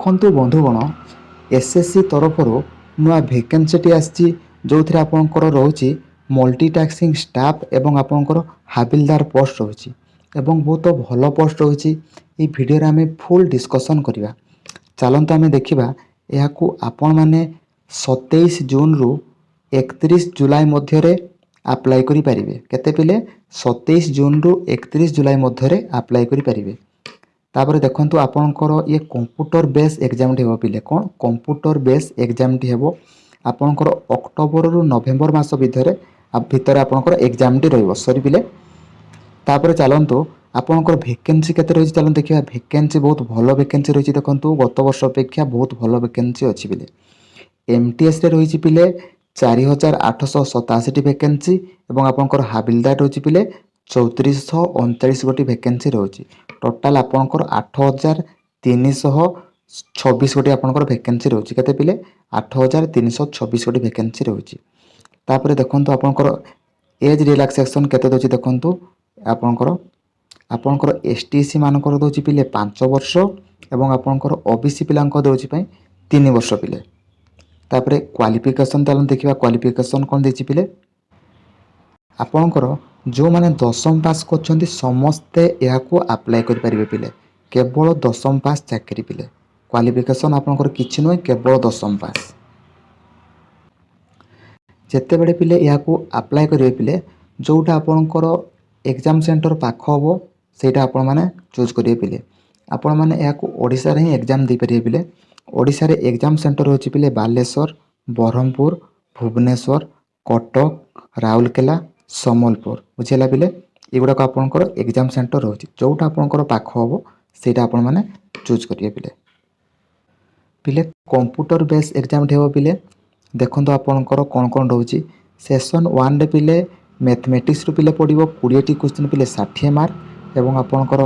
ଦେଖନ୍ତୁ ବନ୍ଧୁଗଣ, ଏସ୍ଏସ୍ସି ତରଫରୁ ନୂଆ ଭେକେନ୍ସିଟି ଆସିଛି ଯେଉଁଥିରେ ଆପଣଙ୍କର ରହୁଛି ମଲ୍ଟିଟାସ୍କିଂ ଷ୍ଟାଫ୍ ଏବଂ ଆପଣଙ୍କର ହାବିଲଦାର ପୋଷ୍ଟ ରହୁଛି ଏବଂ ବହୁତ ଭଲ ପୋଷ୍ଟ ରହୁଛି। ଏହି ଭିଡ଼ିଓରେ ଆମେ ଫୁଲ୍ ଡିସ୍କସନ୍ କରିବା। ଚାଲନ୍ତୁ ଆମେ ଦେଖିବା ଏହାକୁ ଆପଣମାନେ 27 ଜୁନରୁ 31 ଜୁଲାଇ ମଧ୍ୟରେ ଆପ୍ଲାଏ କରିପାରିବେ। କେତେ ପିଲେ? 27 ଜୁନରୁ 31 ଜୁଲାଇ ମଧ୍ୟରେ ଆପ୍ଲାଏ କରିପାରିବେ। तापर देखंतु आपणकर ये कंप्यूटर बेस एग्जामटी हे पिले कौन कंप्यूटर बेस एग्जामटी हे आपणकर अक्टोबर रु नवेम्बर मास भितर आपणकर एग्जामटी रहिबो सरी पिले। तापर चलंतु आपणकर वैकेंसी केते रही चलंतु देखिबा। वैकेंसी बहुत भलो वैकेंसी रही देखंतु गत वर्ष अपेक्षा बहुत भलो वैकेंसी अछि पिले। एमटीएस रे रही पिले 4887 वैकेंसी एवं आपणकर हाबिलदार रही पिले 3439 गोटी वैकेंसी रही। टोटाल आपणकर 8326 गोटी आपणकर वैकेंसी रही केते पिले 8326 गोटी वैकेंसी रही। तापर देखंतु आपणकर एज रिलैक्सेशन केते दोची देखंतु आपणकर एसटीसी मानकर दोची पिले 5 वर्ष एवं आपणकर ओबीसी पिलांको दोची पई 3 वर्ष पिले। तापर क्वालिफिकेशन तालन देखिबा क्वालिफिकेशन कोन देची पिले आपणकर जो माने दशम पास करछन्ती समस्ते याकू अप्लाई कर परिबे पिले। केवल दशम पास चाकरी पिले क्वालिफिकेशन आपणकर किछि नै केवल दशम पास। जेते बेले पिले याकू अप्लाई करिवे पिले जोटा आपणकर एग्जाम सेंटर पाख हबो सेटा आपण माने चूज करिवे पिले। आपण माने याकू ओडिसा रे ही एग्जाम दे परिबे पिले। ओडिसा रे एग्जाम सेंटर होछि पिले बालेश्वर, बरहमपुर, भुवनेश्वर, कटक, राउरकेला, समलपुर बुझेला पिले। एगुडा को आपणकर एग्जाम सेंटर होछि जोटा आपणकर पाख हबो सेटा आपण माने चूज करिवे पिले। पिले कंप्यूटर बेस एग्जाम हेबो पिले देखंतु आपणकर कोन कोन रहउछि। सेशन 1 रे पिले मैथमेटिक्स रु पिले पडिबो 20 टी क्वेश्चन पिले 60 मार्क एवं आपणकर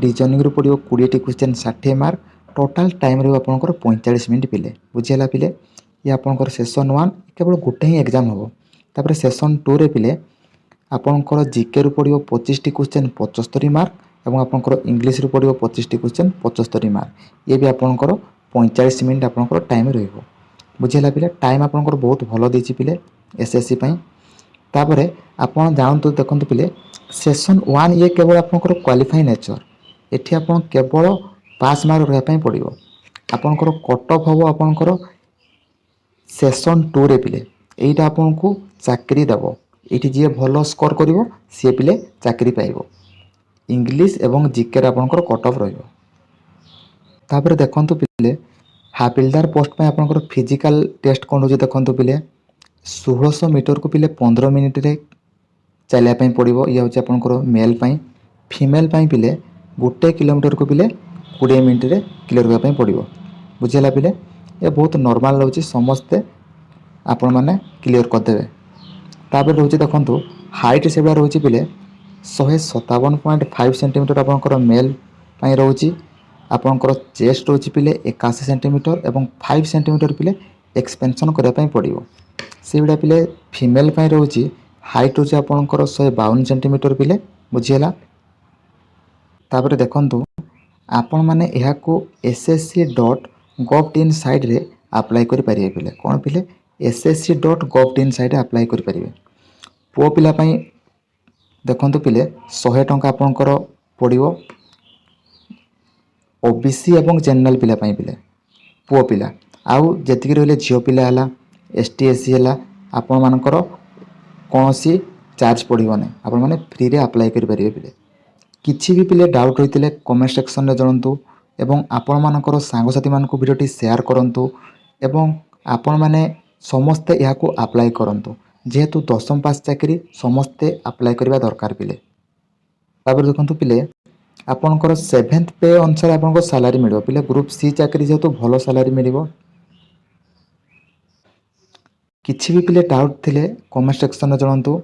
रीजनिंग रु पडिबो 20 T question 60 mark. Total time रे आपणकर 45 मिनिट पिले बुझेला पिले। ये आपणकर सेशन 1 केवल गुटे ही एग्जाम हबो। तापर सेशन 2 रे पिले आपणकर जीके रु पडिबो 25 टी क्वेश्चन 75 मार्क एवं आपणकर इंग्लिश रु पडिबो 25 टी क्वेश्चन 75 मार्क। ये भी आपणकर 45 मिनिट आपणकर टाइम रहइबो बुझेला पिले। टाइम आपणकर बहुत भलो देछि पिले एसएससी पई। तापर आपण जानतु देखंतु पिले सेशन 1 ये केवल आपणकर क्वालिफाई नेचर एठी आपण केवल पास मार्क रहय पई पडिबो। आपणकर कट ऑफ हबो आपणकर सेशन 2 रे पिले एटा आपनको चाकरी देबो। एठी जे भलो स्कोर करिवो से पिले चाकरी पाइबो। इंग्लिश एवं जीके रे आपणकर कट ऑफ रहिबो। तापर देखंतु पिले हाबिलदार पोस्ट पे आपणकर फिजिकल टेस्ट कोन होजे देखंतु पिले 1600 मीटर को पिले 15 मिनिट रे चलिया पई पडिबो। ये होचे आपणकर मेल पई। फीमेल पई पिले 1 किलोमीटर को पिले 20 मिनिट रे क्लियर होगा पई पडिबो बुझेला पिले। ये बहुत नॉर्मल रहउची समस्ते आपण माने क्लियर कर देबे। तापर रहउची देखंतु हाइट सेबा रहउची पिले 157.5 सेंटीमीटर आपणकर मेल पई रहउची। आपणकर चेस्ट रहउची पिले 81 सेंटीमीटर एवं 5 सेंटीमीटर पिले एक्सपेंशन करिया पई पडिबो। सेबडा पिले फीमेल पई रहउची हाइट होची आपणकर 152 सेंटीमीटर पिले बुझियला। तापर देखंतु आपण माने एहाको ssc.gov.in साइट रे अप्लाई करि परिबे पिले कोन पिले ssc.gov.in साइट रे अप्लाई करि परिबे। पो पिला पई देखंतु पिले 100 टंका आपणकर पडिबो। ओबीसी एवं जनरल पिला पई पिले पो पिला आउ जेतिक रहले जियो पिला हला एसटी एससी हला आपण मानकर कोनोसी चार्ज पडिबो नै। आपण माने फ्री रे अप्लाई करि परिबे पिले। किछि भी पिले डाउट होइतिले कमेंट सेक्शन रे जणंतु एवं आपण मानकर सांग साथी मानको वीडियोटी शेयर करंतु एवं आपण माने समस्ते याको अप्लाई करंतु जेहेतु दशम पास चाकरी समस्ते अप्लाई करबा दरकार पिले। तापर देखंतु पिले आपणकर 7th पे अनुसार आपनको सैलरी मिलिबो पिले। ग्रुप सी चाकरी जेहेतु भलो सैलरी मिलिबो। किछि भी पिले डाउट थिले कमेंट सेक्शन रे जणंतु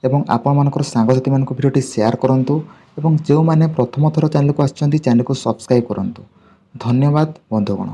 एवं आपण मानकर सांग साथी मानको वीडियोटी शेयर करंतु एवं जो माने प्रथम थर चैनल को आछंती चैनल को सब्सक्राइब करंतु। धन्यवाद बंधुगण।